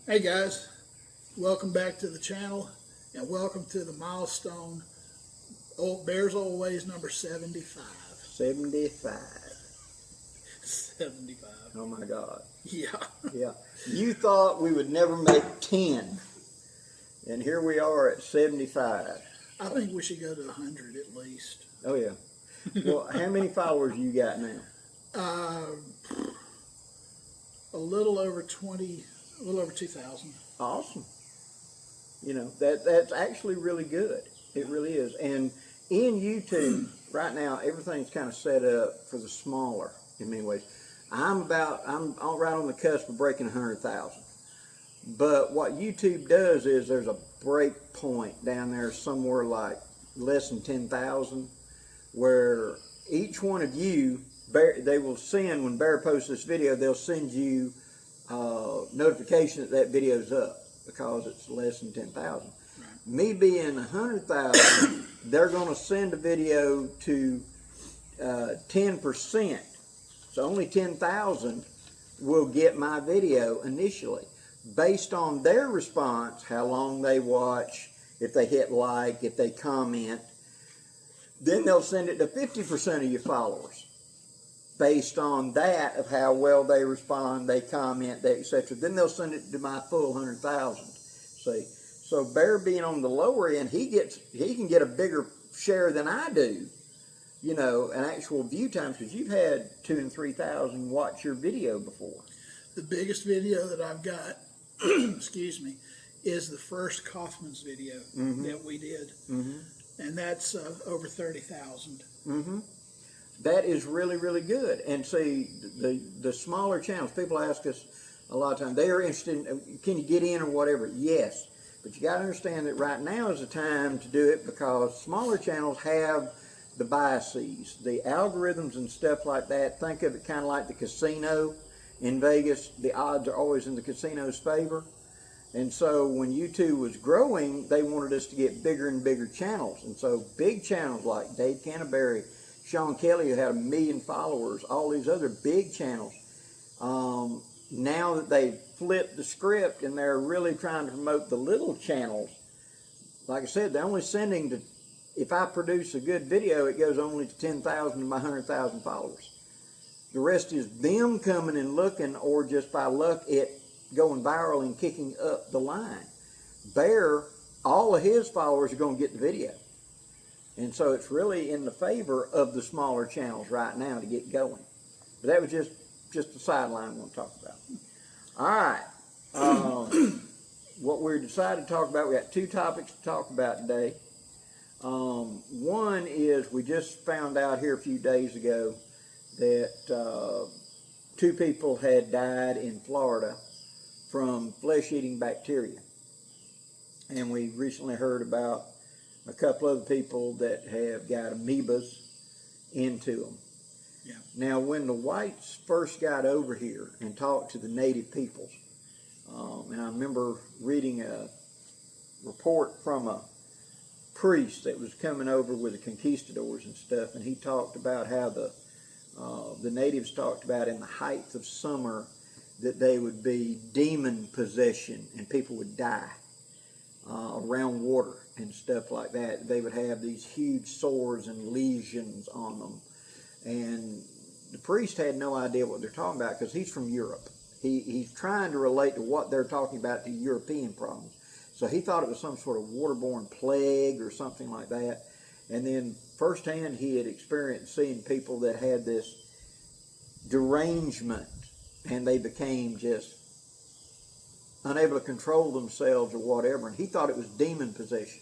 Hey guys, welcome back to the channel and welcome to the milestone Bears OldWayz number 75. 75. 75. Oh my God. Yeah. Yeah. You thought we would never make 10. And here we are at 75. I think we should go to 100 at least. Oh yeah. Well, how many followers you got now? A little over 2,000. Awesome. You know, that's actually really good. It really is. And in YouTube, right now, everything's kind of set up for the smaller in many ways. I'm right on the cusp of breaking 100,000. But what YouTube does is there's a break point down there somewhere like less than 10,000 where each one of you, they will send, when Bear posts this video, they'll send you notification that video's up because it's less than 10,000. Right. Me being 100,000, they're going to send a video to 10%. So only 10,000 will get my video initially. Based on their response, how long they watch, if they hit like, if they comment, then they'll send it to 50% of your followers. Based on that, of how well they respond, they comment, etc. Then they'll send it to my full 100,000. See, so Bear being on the lower end, he can get a bigger share than I do. You know, an actual view times, because you've had 2,000 and 3,000 watch your video before. The biggest video that I've got, excuse me, is the first Kaufman's video that we did, and that's over 30,000. That is really, really good. And see, the smaller channels, people ask us a lot of times, they are interested in, can you get in or whatever? Yes. But you got to understand that right now is the time to do it because smaller channels have the biases, the algorithms and stuff like that. Think of it kind of like the casino in Vegas. The odds are always in the casino's favor. And so when YouTube was growing, they wanted us to get bigger and bigger channels. And so big channels like Dave Canterbury, Sean Kelly, who had 1 million followers, all these other big channels, now that they flipped the script and they're really trying to promote the little channels, like I said, they're only sending to, if I produce a good video, it goes only to 10,000 of my 100,000 followers. The rest is them coming and looking, or just by luck, it going viral and kicking up the line. Bear, all of his followers are going to get the video. And so it's really in the favor of the smaller channels right now to get going. But that was just the sideline I want to talk about. All right. What we decided to talk about, we got 2 topics to talk about today. One is we just found out here a few days ago that 2 people had died in Florida from flesh-eating bacteria. And we recently heard about a couple other people that have got amoebas into them. Yeah. Now, when the whites first got over here and talked to the native peoples, and I remember reading a report from a priest that was coming over with the conquistadors and stuff, and he talked about how the natives talked about in the height of summer that they would be demon possession and people would die around water and stuff like that. They would have these huge sores and lesions on them. And the priest had no idea what they're talking about because he's from Europe. He's trying to relate to what they're talking about to European problems. So he thought it was some sort of waterborne plague or something like that. And then firsthand he had experienced seeing people that had this derangement and they became just unable to control themselves or whatever. And he thought it was demon possession.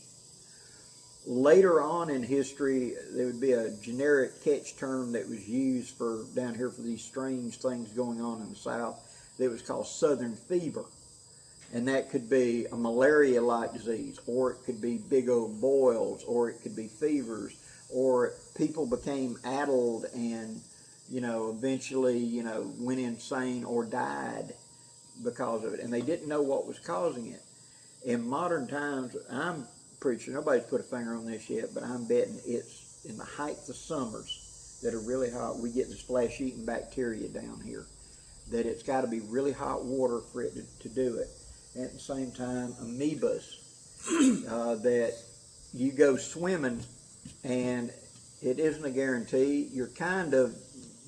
Later on in history, there would be a generic catch term that was used for down here for these strange things going on in the South that was called Southern fever. And that could be a malaria-like disease, or it could be big old boils, or it could be fevers, or people became addled and, eventually, went insane or died because of it. And they didn't know what was causing it. In modern times, I'm pretty sure nobody's put a finger on this yet, but I'm betting it's in the height of summers that are really hot. We get this flesh-eating bacteria down here, that it's got to be really hot water for it to do it. at the same time amoebas that you go swimming, and it isn't a guarantee. You're kind of,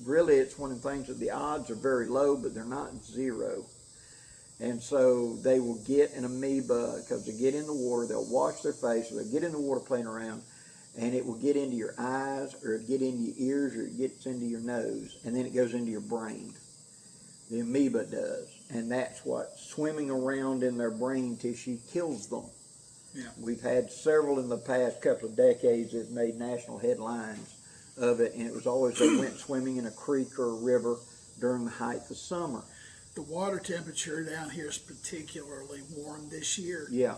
really, it's one of the things that the odds are very low, but they're not zero. And so they will get an amoeba because they get in the water, they'll wash their face, or they'll get in the water playing around, and it will get into your eyes, or it get into your ears, or it gets into your nose, and then it goes into your brain. The amoeba does. And that's what swimming around in their brain tissue kills them. Yeah. We've had several in the past couple of decades that made national headlines of it, and it was always they went swimming in a creek or a river during the height of summer. The water temperature down here is particularly warm this year. Yeah.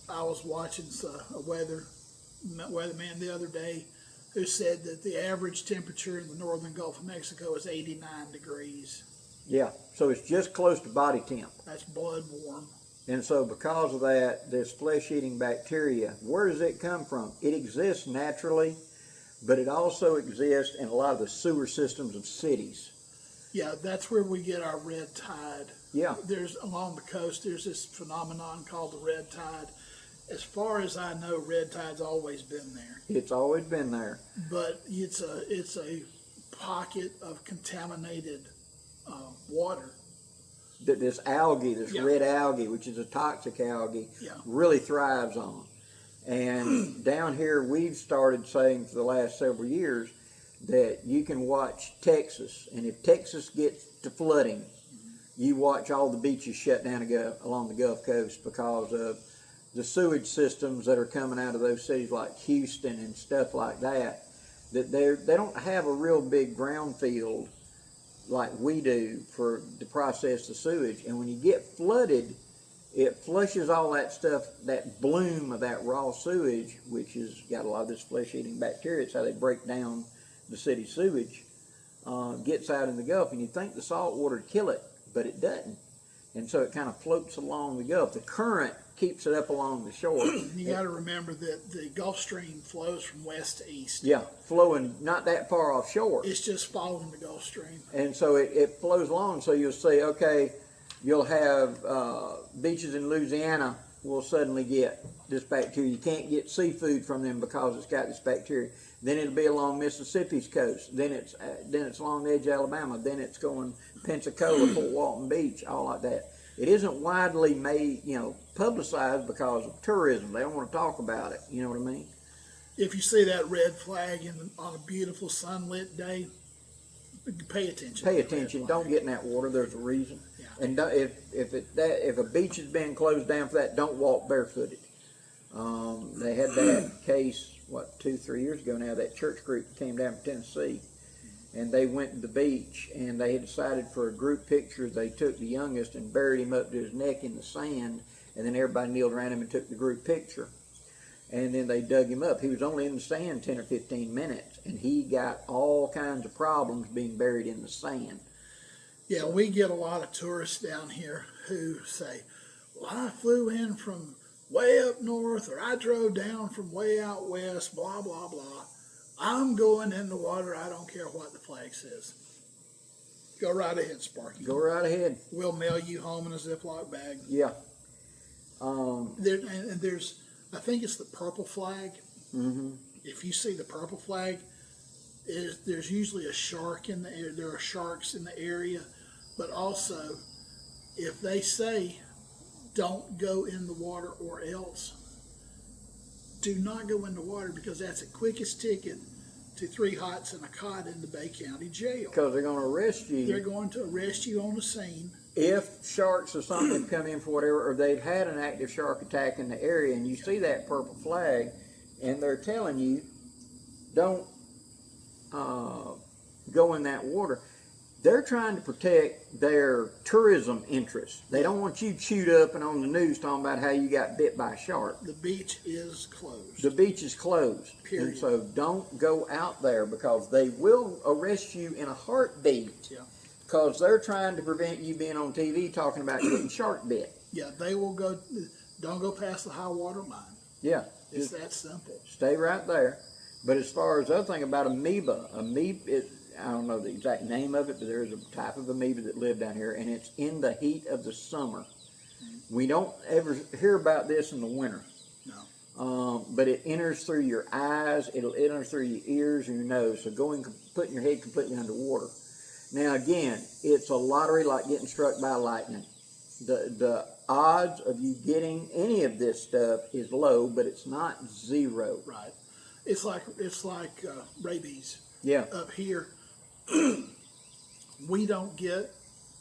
I was watching a weatherman the other day who said that the average temperature in the northern Gulf of Mexico is 89 degrees. Yeah, so it's just close to body temp. That's blood warm. And so because of that, this flesh-eating bacteria, where does it come from? It exists naturally, but it also exists in a lot of the sewer systems of cities. Yeah, that's where we get our red tide. Yeah. There's along the coast, there's this phenomenon called the red tide. As far as I know, red tide's always been there. It's always been there. But it's a pocket of contaminated water. This algae, this Yeah. red algae, which is a toxic algae, Yeah. really thrives on. And down here, we've started saying for the last several years that you can watch Texas, and if Texas gets to flooding, you watch all the beaches shut down along the Gulf Coast because of the sewage systems that are coming out of those cities like Houston and stuff like that. That they don't have a real big ground field like we do to process the sewage, and when you get flooded, it flushes all that stuff, that bloom of that raw sewage, which has got a lot of this flesh-eating bacteria. It's how they break down the city sewage, gets out in the Gulf, and you think the salt water would kill it, but it doesn't. And so it kind of floats along the Gulf. The current keeps it up along the shore. You got to remember that the Gulf Stream flows from west to east. Yeah, flowing not that far offshore. It's just following the Gulf Stream. And so it flows along, so you'll say, okay, you'll have beaches in Louisiana will suddenly get this bacteria. You can't get seafood from them because it's got this bacteria. Then it'll be along Mississippi's coast. Then it's along the edge of Alabama. Then it's going Pensacola, Fort Walton Beach, all like that. It isn't widely made, publicized because of tourism. They don't want to talk about it. You know what I mean? If you see that red flag on a beautiful sunlit day, pay attention. Pay attention. Don't get in that water. There's a reason. Yeah. And if a beach has been closed down for that, don't walk barefooted. They had that case, 2-3 years ago now, that church group came down from Tennessee, and they went to the beach, and they had decided for a group picture. They took the youngest and buried him up to his neck in the sand, and then everybody kneeled around him and took the group picture. And then they dug him up. He was only in the sand 10 or 15 minutes, and he got all kinds of problems being buried in the sand. Yeah, we get a lot of tourists down here who say, well, I flew in from way up north, or I drove down from way out west, blah, blah, blah. I'm going in the water. I don't care what the flag says. Go right ahead, Sparky. Go right ahead. We'll mail you home in a Ziploc bag. Yeah. There's, I think it's the purple flag. Mm-hmm. If you see the purple flag, there's usually a shark in the area. There are sharks in the area, but also if they say don't go in the water or else, do not go in the water, because that's the quickest ticket to 3 hots and a cot in the Bay County Jail. Because they're going to arrest you. They're going to arrest you on the scene. If sharks or something come in for whatever, or they've had an active shark attack in the area, and you see that purple flag, and they're telling you, don't go in that water, they're trying to protect their tourism interests. They don't want you chewed up and on the news talking about how you got bit by a shark. The beach is closed. The beach is closed. Period. And so don't go out there, because they will arrest you in a heartbeat. Yeah. Because they're trying to prevent you being on TV talking about getting shark bit. Yeah, they will go, don't go past the high water line. Yeah. It's that simple. Stay right there. But as far as the other thing about amoeba, I don't know the exact name of it, but there's a type of amoeba that live down here, and it's in the heat of the summer. We don't ever hear about this in the winter. No. But it enters through your eyes, it'll enter through your ears and your nose. So putting your head completely underwater. Now again, it's a lottery like getting struck by lightning. The odds of you getting any of this stuff is low, but it's not zero. Right. It's like rabies. Yeah. Up here, we don't get.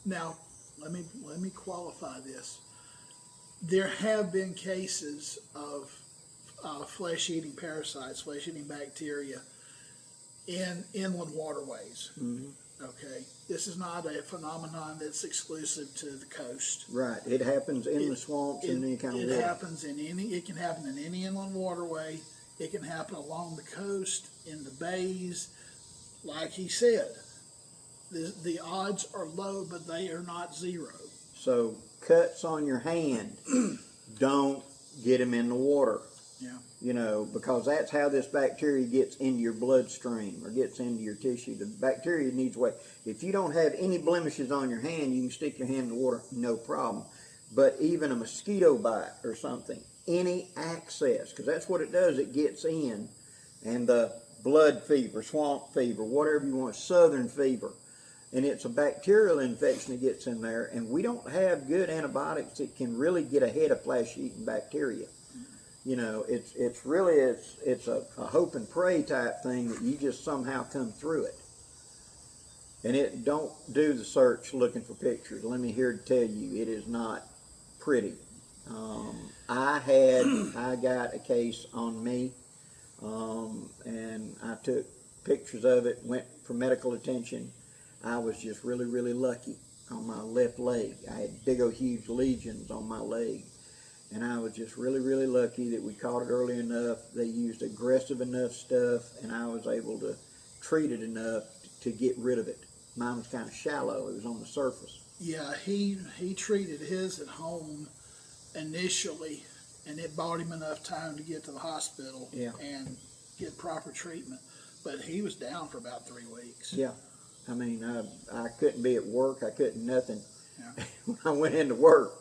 Now, let me qualify this. There have been cases of flesh-eating parasites, flesh-eating bacteria in inland waterways. Mm-hmm. Okay, this is not a phenomenon that's exclusive to the coast. Right. It happens in the swamps and any kind of water. It happens in any. It can happen in any inland waterway. It can happen along the coast, in the bays. Like he said, the odds are low, but they are not zero. So cuts on your hand, don't get them in the water. Yeah. You know, because that's how this bacteria gets into your bloodstream or gets into your tissue. The bacteria needs way. If you don't have any blemishes on your hand, you can stick your hand in the water, no problem. But even a mosquito bite or something, any access, because that's what it does, it gets in. And the blood fever, swamp fever, whatever you want, southern fever. And it's a bacterial infection that gets in there, and we don't have good antibiotics that can really get ahead of flesh-eating bacteria. You know, it's really a hope and pray type thing that you just somehow come through it. And it don't do the search looking for pictures. Let me here to tell you, it is not pretty. I got a case on me, and I took pictures of it, went for medical attention. I was just really, really lucky on my left leg. I had big old huge lesions on my leg. And I was just really, really lucky that we caught it early enough. They used aggressive enough stuff, and I was able to treat it enough to get rid of it. Mine was kind of shallow. It was on the surface. Yeah, he treated his at home initially, and it bought him enough time to get to the hospital and get proper treatment. But he was down for about 3 weeks. Yeah. I mean, I couldn't be at work. I couldn't nothing. Yeah. When I went into work.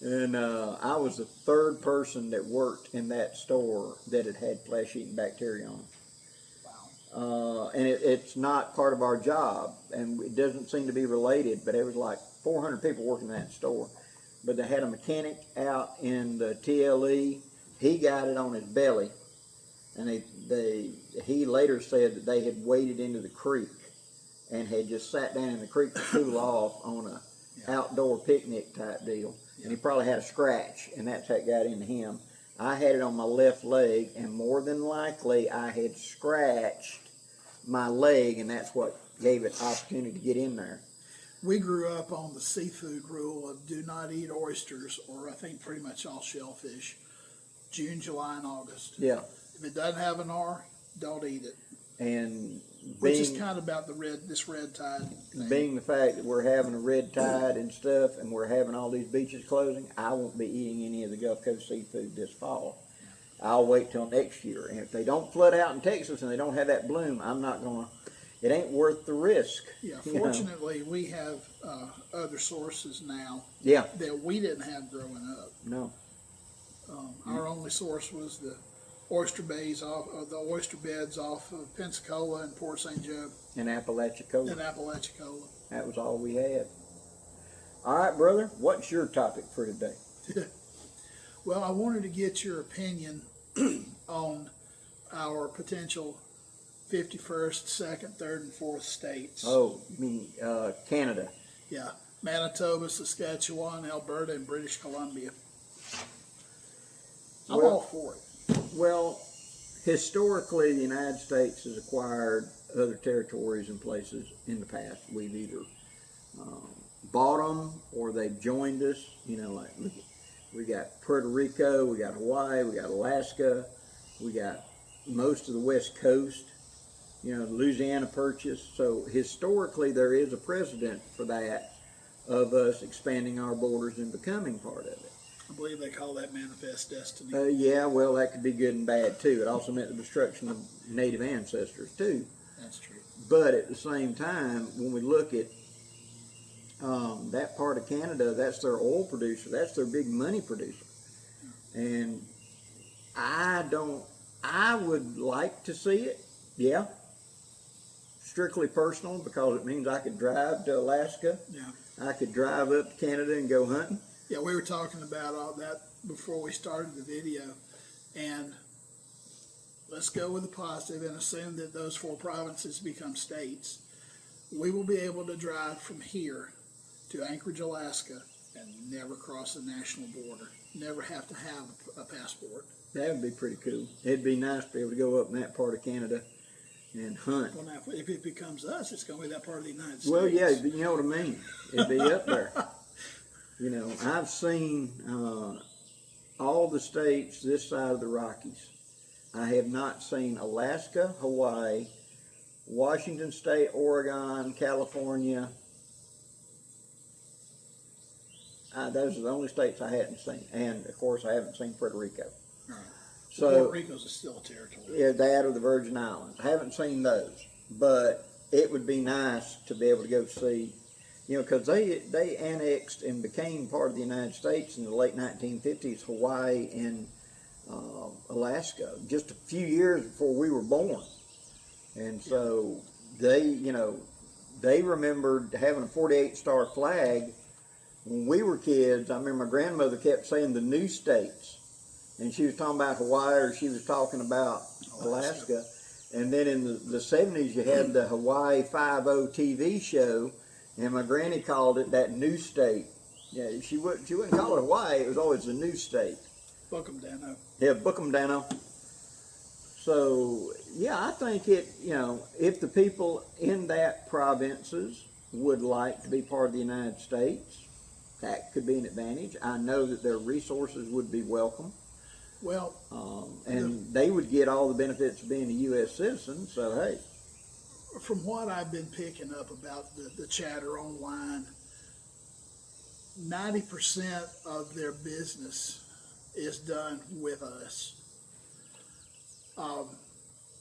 And I was the third person that worked in that store that had flesh-eating bacteria on it. Wow. And it's not part of our job, and it doesn't seem to be related, but it was like 400 people working in that store. But they had a mechanic out in the TLE. He got it on his belly, and he later said that they had waded into the creek and had just sat down in the creek to cool off on a outdoor picnic type deal. And he probably had a scratch, and that's how it got into him. I had it on my left leg, and more than likely I had scratched my leg, and that's what gave it opportunity to get in there. We grew up on the seafood rule of do not eat oysters, or I think pretty much all shellfish, June, July, and August. Yeah. If it doesn't have an R, don't eat it. And which is kind of about this red tide thing. Being the fact that we're having a red tide and stuff, and we're having all these beaches closing, I won't be eating any of the Gulf Coast seafood this fall. I'll wait till next year. And if they don't flood out in Texas and they don't have that bloom, I'm not going to. It ain't worth the risk. Yeah, fortunately, we have other sources now that we didn't have growing up. No. Our only source was the oyster beds off of Pensacola and Port St. Joe. And Apalachicola. That was all we had. All right, brother, what's your topic for today? Well, I wanted to get your opinion on our potential 51st, 2nd, 3rd, and 4th states. Oh, you mean Canada? Yeah, Manitoba, Saskatchewan, Alberta, and British Columbia. I'm all for it. Well, historically, the United States has acquired other territories and places in the past. We've either bought them or they've joined us. You know, like we got Puerto Rico, we got Hawaii, we got Alaska, we got most of the West Coast. You know, Louisiana Purchase. So historically, there is a precedent for that of us expanding our borders and becoming part of it. I believe they call that manifest destiny. Yeah, well, that could be good and bad, too. It also meant the destruction of native ancestors, too. That's true. But at the same time, when we look at that part of Canada, that's their oil producer. That's their big money producer. And I would like to see it, yeah. Strictly personal, because it means I could drive to Alaska. Yeah. I could drive up to Canada and go hunting. Yeah, we were talking about all that before we started the video. And let's go with the positive and assume that those 4 provinces become states. We will be able to drive from here to Anchorage, Alaska, and never cross the national border. Never have to have a passport. That would be pretty cool. It'd be nice to be able to go up in that part of Canada and hunt. Well, now, if it becomes us, it's going to be that part of the United States. Well, yeah, but you know what I mean. It'd be up there. You know, I've seen all the states this side of the Rockies. I have not seen Alaska, Hawaii, Washington State, Oregon, California. Those are the only states I hadn't seen. And, of course, I haven't seen Puerto Rico. Right. So, Puerto Rico's still a territory. Yeah, that or the Virgin Islands. I haven't seen those. But it would be nice to be able to go see, you know, because they annexed and became part of the United States in the late 1950s, Hawaii and Alaska, just a few years before we were born. And so they remembered having a 48-star flag. When we were kids, I remember my grandmother kept saying the new states. And she was talking about Hawaii, or she was talking about Alaska. And then in the 70s, you had the Hawaii 5-0 TV show, and my granny called it that new state. Yeah, she wouldn't call it Hawaii, it was always the new state. Book 'em, Dano. Yeah, book 'em, Dano. So, yeah, I think if the people in that provinces would like to be part of the United States, that could be an advantage. I know that their resources would be welcome. Well, and they would get all the benefits of being a U.S. citizen, so hey. From what I've been picking up about the chatter online, 90% of their business is done with us.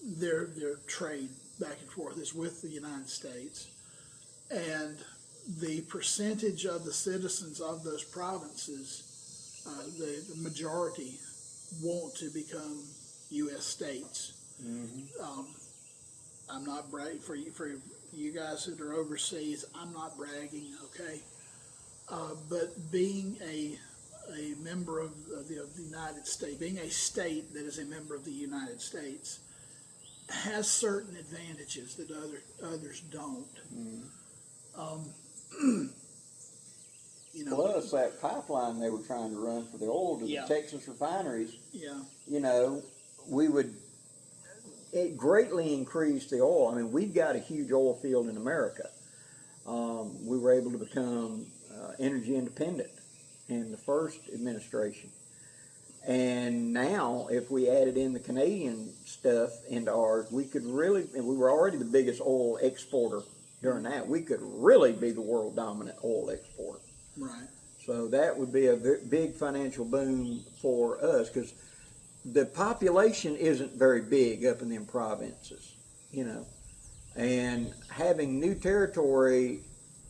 Their trade back and forth is with the United States. And the percentage of the citizens of those provinces, the majority, want to become U.S. states. Mm-hmm. I'm not bragging for you guys that are overseas. I'm not bragging, okay? But being a member of the United States, being a state that is a member of the United States, has certain advantages that others don't. Mm-hmm. Plus, that pipeline they were trying to run for the oil to the Texas refineries, it greatly increased the oil. I mean, we've got a huge oil field in America. We were able to become energy independent in the first administration. And now, if we added in the Canadian stuff into ours, we could really, and we were already the biggest oil exporter during that, we could really be the world dominant oil exporter. Right. So that would be a big financial boom for us, because the population isn't very big up in them provinces, and having new territory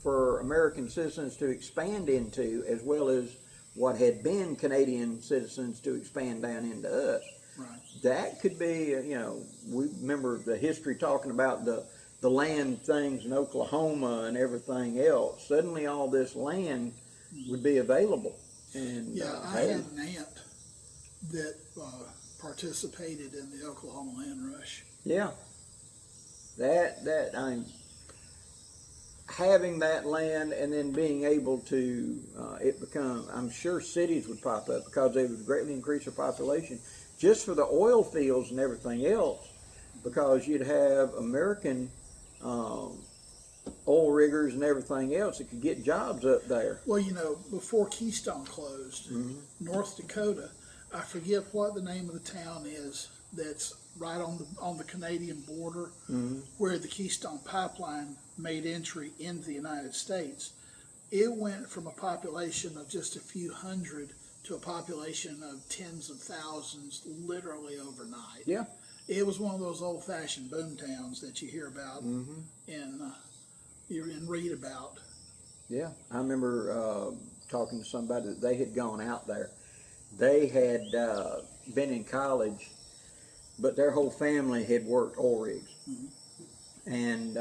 for American citizens to expand into, as well as what had been Canadian citizens to expand down into us. Right. That could be, we remember the history talking about the land things in Oklahoma and everything else. Suddenly all this land would be available. And I had an aunt that participated in the Oklahoma land rush. Yeah. Having that land and then being able to, I'm sure cities would pop up because they would greatly increase their population just for the oil fields and everything else, because you'd have American oil riggers and everything else that could get jobs up there. Well, before Keystone closed, mm-hmm. North Dakota, I forget what the name of the town is that's right on the Canadian border, mm-hmm. where the Keystone Pipeline made entry into the United States. It went from a population of just a few hundred to a population of tens of thousands literally overnight. Yeah. It was one of those old-fashioned boom towns that you hear about mm-hmm. and read about. Yeah, I remember talking to somebody that they had gone out there. They had been in college, but their whole family had worked oil rigs. And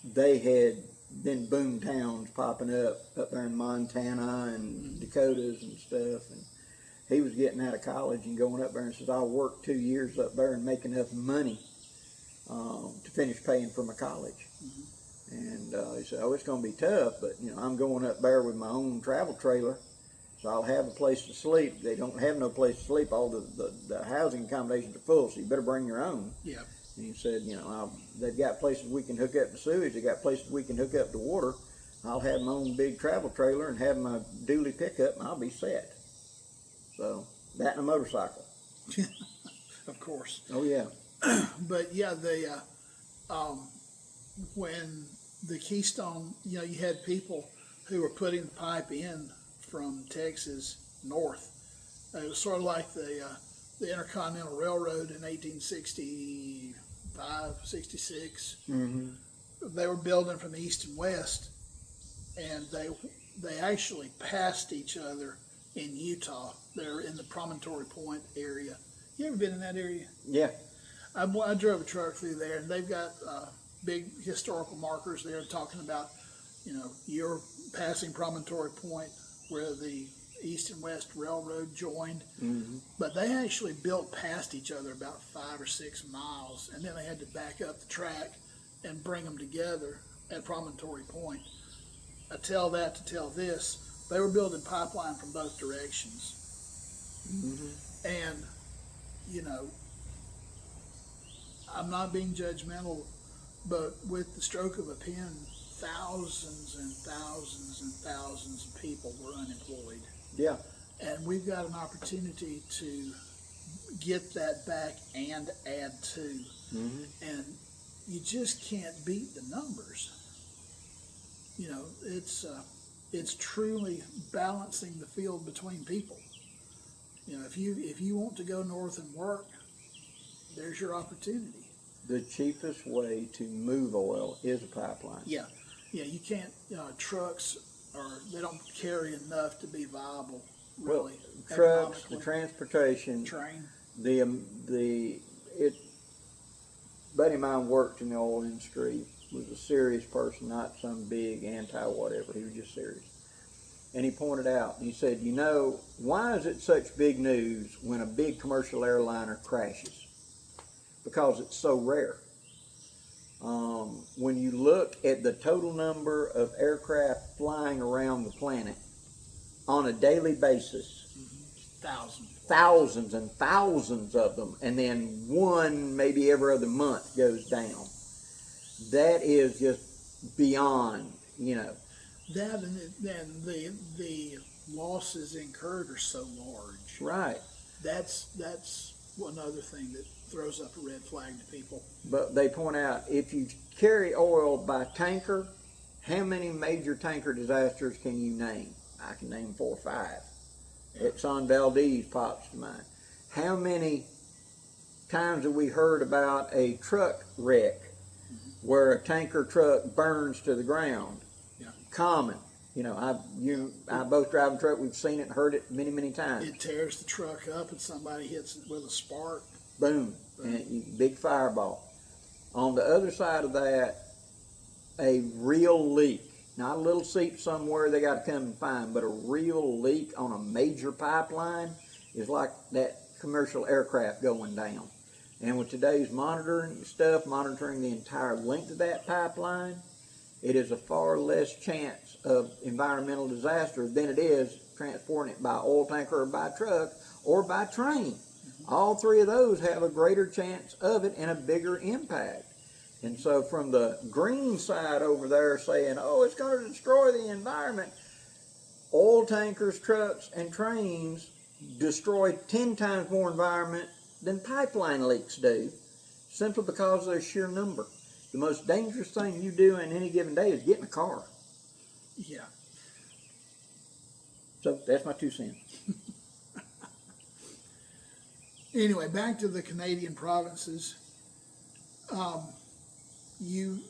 they had been boom towns popping up there in Montana and Dakotas and stuff. And he was getting out of college and going up there and says, I'll work 2 years up there and make enough money to finish paying for my college. And he said, oh, it's going to be tough, but you know, I'm going up there with my own travel trailer, so I'll have a place to sleep. They don't have no place to sleep. All the housing accommodations are full, so you better bring your own. Yeah. And he said, you know, they've got places we can hook up to sewage. They got places we can hook up to water. I'll have my own big travel trailer and have my dually pickup, and I'll be set. So that and a motorcycle. Of course. Oh yeah. But yeah, when the Keystone, you know, you had people who were putting the pipe in from Texas north. It was sort of like the Intercontinental Railroad in 1865, 66. They were building from east and west, and they actually passed each other in Utah. They're in the Promontory Point area. You ever been in that area? Yeah. I drove a truck through there, and they've got big historical markers there talking about, you know, you're passing Promontory Point where the East and West Railroad joined. But they actually built past each other about 5 or 6 miles, and then they had to back up the track and bring them together at Promontory Point. I tell that to tell this. They were building pipeline from both directions. And, you know, I'm not being judgmental, but with the stroke of a pen, thousands and thousands and thousands of people were unemployed. Yeah. And we've got an opportunity to get that back and add to. And you just can't beat the numbers. You know, it's truly balancing the field between people. You know, if you want to go north and work, there's your opportunity. The cheapest way to move oil is a pipeline. Yeah, you can't. Trucks they don't carry enough to be viable. Really, well, trucks, the transportation, train. Buddy of mine worked in the oil industry. Was a serious person, not some big anti-whatever. He was just serious. And he pointed out, he said, you know, why is it such big news when a big commercial airliner crashes? Because it's so rare. When you look at the total number of aircraft flying around the planet on a daily basis, thousands and thousands of them, and then one maybe every other month goes down. That is just beyond, you know. That and the losses incurred are so large. Right. That's one other thing that throws up a red flag to people. But they point out, if you carry oil by tanker, how many major tanker disasters can you name? I can name 4 or 5. Exxon Valdez pops to mind. How many times have we heard about a truck wreck where a tanker truck burns to the ground? Yeah. Common. You know, I both drive a truck. We've seen it, heard it many, many times. It tears the truck up and somebody hits it with a spark. Boom. And big fireball. On the other side of that, a real leak. Not a little seep somewhere they got to come and find, but a real leak on a major pipeline is like that commercial aircraft going down. And with today's monitoring the entire length of that pipeline, it is a far less chance of environmental disaster than it is transporting it by oil tanker or by truck or by train. All 3 of those have a greater chance of it and a bigger impact. And so from the green side over there saying, oh, it's going to destroy the environment, oil tankers, trucks, and trains destroy 10 times more environment than pipeline leaks do, simply because of their sheer number. The most dangerous thing you do in any given day is get in a car. Yeah. So that's my 2 cents. Anyway, back to the Canadian provinces. We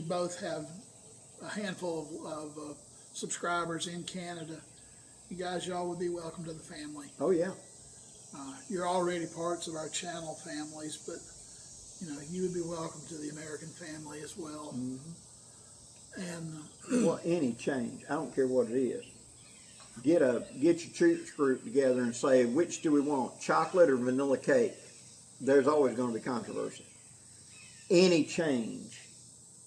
both have a handful of subscribers in Canada. You guys, y'all would be welcome to the family. Oh yeah. You're already parts of our channel families, but you would be welcome to the American family as well. And well, any change, I don't care what it is. Get your church group together and say, which do we want, chocolate or vanilla cake? There's always going to be controversy. Any change,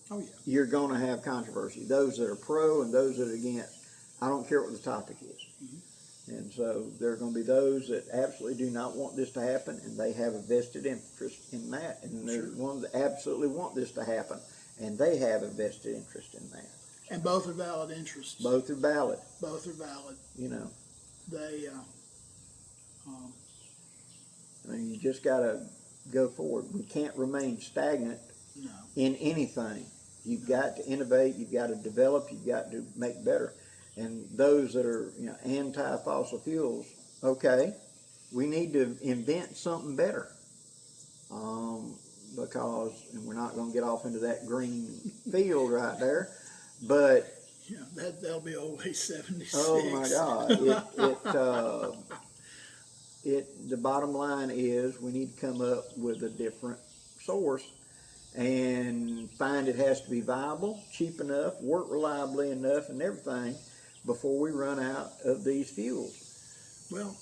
oh yeah, you're going to have controversy. Those that are pro and those that are against. I don't care what the topic is. And so there are going to be those that absolutely do not want this to happen, and they have a vested interest in that. And there's ones that absolutely want this to happen, and they have a vested interest in that. And both are valid interests. Both are valid. Both are valid. They, I mean, you just got to go forward. We can't remain stagnant in anything. You've got to innovate. You've got to develop. You've got to make better. And those that are anti-fossil fuels, okay, we need to invent something better, because, and we're not going to get off into that green field right there, but that'll be OldWayz 76. oh my God, the bottom line is we need to come up with a different source and find it has to be viable, cheap enough, work reliably enough, and everything, before we run out of these fuels. Well,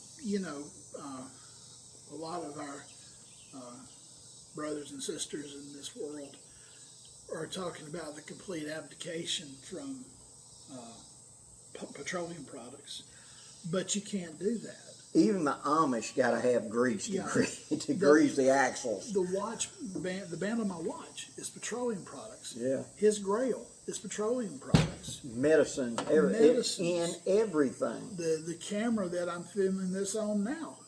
a lot of our brothers and sisters in this world are talking about the complete abdication from petroleum products, but you can't do that. Even the Amish got to have grease to grease the axles. The band on my watch is petroleum products. Yeah. His Grail is petroleum products. Medicines, it's in everything. The camera that I'm filming this on now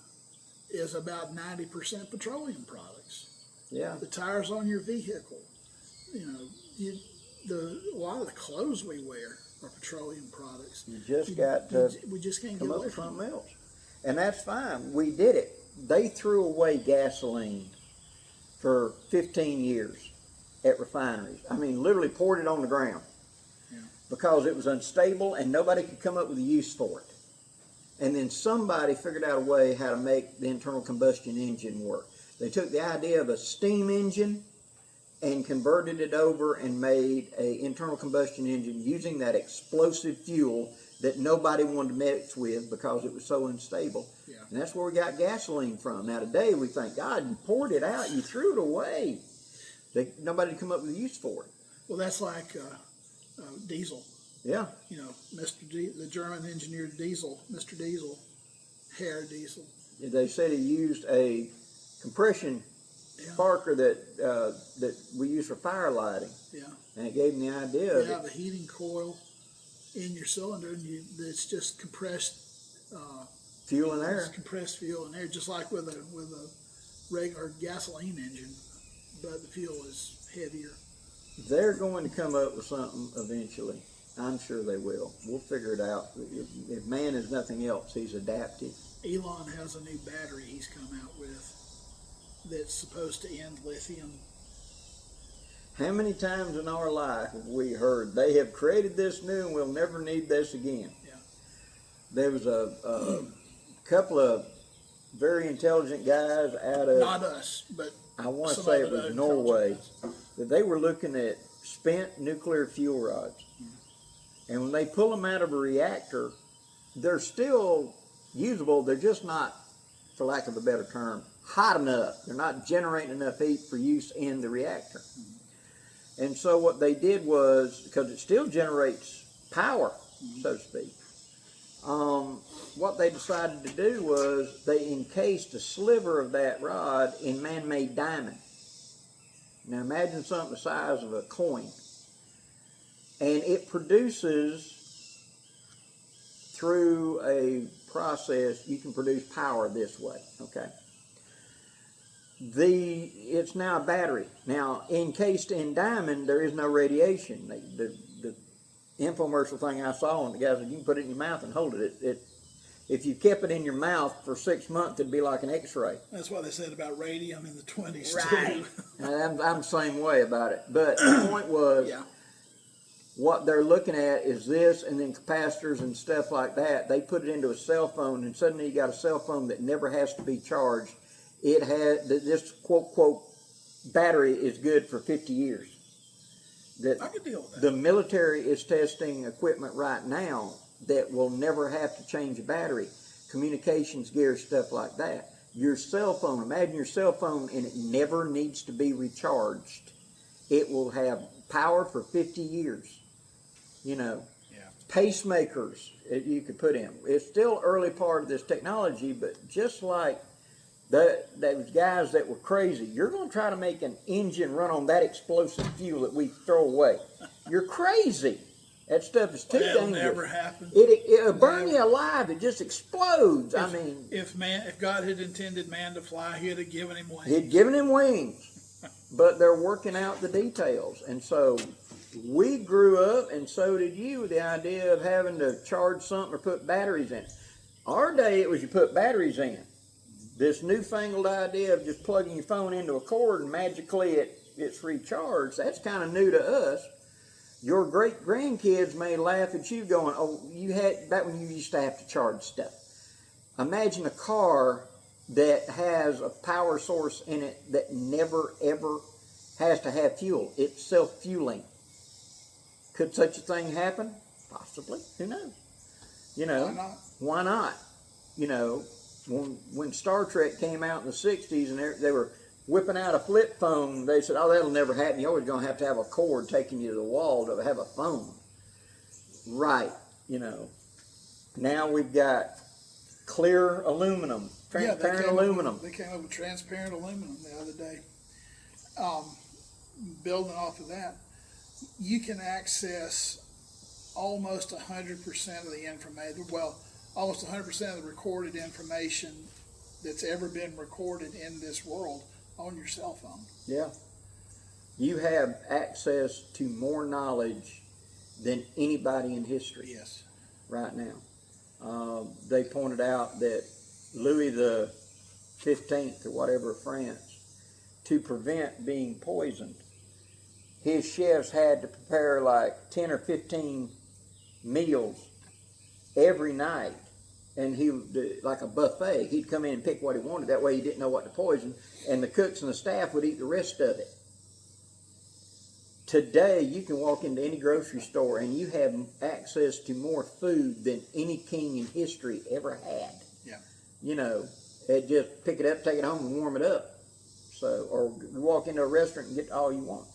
is about 90% petroleum products. Yeah. The tires on your vehicle, a lot of the clothes we wear are petroleum products. You just got to we just can't come get up away with from something it. else. And that's fine. We did it. They threw away gasoline for 15 years at refineries. I mean, literally poured it on the ground because it was unstable and nobody could come up with a use for it. And then somebody figured out a way how to make the internal combustion engine work. They took the idea of a steam engine and converted it over and made an internal combustion engine using that explosive fuel that nobody wanted to mix with because it was so unstable. Yeah. And that's where we got gasoline from. Now today we think, God, you poured it out, you threw it away. Nobody come up with a use for it. Well, that's like diesel. Yeah. The German engineered diesel, Mr. Diesel, Herr Diesel. They said he used a compression sparker that we use for fire lighting. Yeah. And it gave him the idea. You have a heating coil in your cylinder, and it's just compressed fuel and air. It's compressed fuel and air, just like with a regular gasoline engine, but the fuel is heavier. They're going to come up with something eventually. I'm sure they will. We'll figure it out. If man is nothing else, he's adaptive. Elon has a new battery he's come out with that's supposed to end lithium. How many times in our life have we heard they have created this new and we'll never need this again? Yeah. There was a couple of very intelligent guys out of, not us, but I want to say it was Norway, that they were looking at spent nuclear fuel rods. And when they pull them out of a reactor, they're still usable. They're just not, for lack of a better term, hot enough. They're not generating enough heat for use in the reactor. And so what they did was, because it still generates power, so to speak, what they decided to do was they encased a sliver of that rod in man-made diamond. Now imagine something the size of a coin. And it produces, through a process, you can produce power this way, okay? It's now a battery. Now, encased in diamond, there is no radiation. The infomercial thing I saw, and the guy said, you can put it in your mouth and hold it. If you kept it in your mouth for 6 months, it'd be like an X-ray. That's what they said about radium in the 20s, right. too. I'm the same way about it. But the point was, what they're looking at is this, and then capacitors and stuff like that. They put it into a cell phone, and suddenly you got a cell phone that never has to be charged. It has this quote battery is good for 50 years. That I can deal with that. the military is testing equipment right now that will never have to change a battery. Communications gear, stuff like that. Your cell phone, imagine your cell phone, and it never needs to be recharged. It will have power for 50 years. You know, pacemakers you could put in. It's still early part of this technology, but just like those guys that were crazy, you're going to try to make an engine run on that explosive fuel that we throw away. You're crazy. That stuff is too That'll dangerous. never happen. It'll burn you alive. It just explodes. If God had intended man to fly, he'd have given him wings. He'd given him wings, but they're working out the details. And so we grew up, and so did you, with the idea of having to charge something or put batteries in it. Our day, it was you put batteries in. This newfangled idea of just plugging your phone into a cord and magically it's recharged, that's kind of new to us. Your great grandkids may laugh at you going, oh, you had that when you used to have to charge stuff. Imagine a car that has a power source in it that never ever has to have fuel. It's self-fueling. Could such a thing happen? Possibly. Who knows? You know, Why not? Why not? You know, when Star Trek came out in the 60s and they were whipping out a flip phone, they said, oh, that'll never happen. You're always going to have a cord taking you to the wall to have a phone. Right. You know, now we've got clear aluminum, transparent aluminum. They came up with transparent aluminum the other day. Building off of that, you can access almost 100% of the information, well, almost 100% of the recorded information that's ever been recorded in this world on your cell phone. Yeah. You have access to more knowledge than anybody in history. Yes. Right now. They pointed out that Louis the 15th or whatever of France, to prevent being poisoned, his chefs had to prepare like 10 or 15 meals every night. And he, like a buffet, he'd come in and pick what he wanted. That way he didn't know what to poison. And the cooks and the staff would eat the rest of it. Today, you can walk into any grocery store and you have access to more food than any king in history ever had. Yeah. You know, just pick it up, take it home, and warm it up. So, or walk into a restaurant and get all you want.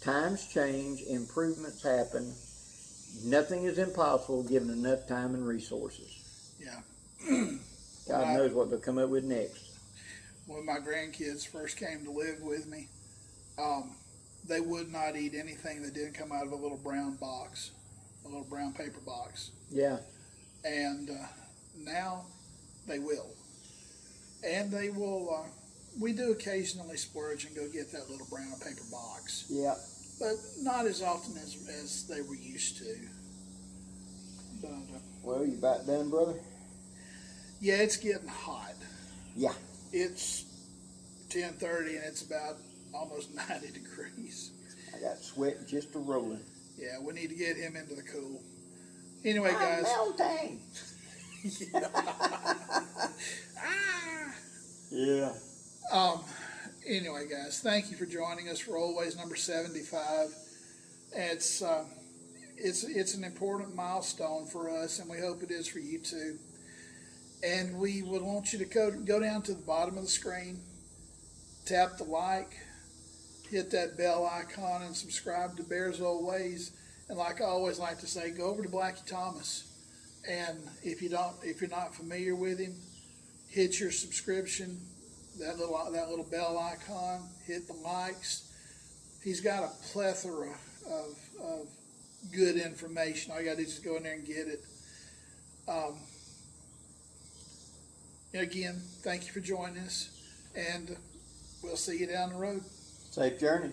Times change, improvements happen. Nothing is impossible given enough time and resources. Yeah. God knows what they'll come up with next. When my grandkids first came to live with me, they would not eat anything that didn't come out of a little brown box, a little brown paper box. Yeah. And now they will. And they will, we do occasionally splurge and go get that little brown paper box. Yeah. But not as often as they were used to. But, well, you about done, brother? Yeah, it's getting hot. Yeah. It's 10:30 and it's about almost 90 degrees. I got sweat just a rolling. Yeah, we need to get him into the cool. Anyway, guys. Melting. Yeah. Anyway, guys, thank you for joining us for OldWayz number 75. It's an important milestone for us, and we hope it is for you too. And we would want you to go down to the bottom of the screen, tap the like, hit that bell icon, and subscribe to Bear's OldWayz. And like I always like to say, go over to Blackie Thomas, and if you're not familiar with him, hit your subscription, that little bell icon, hit the likes. He's got a plethora of good information. All you got to do is just go in there and get it. Again, thank you for joining us, and we'll see you down the road. Safe journey.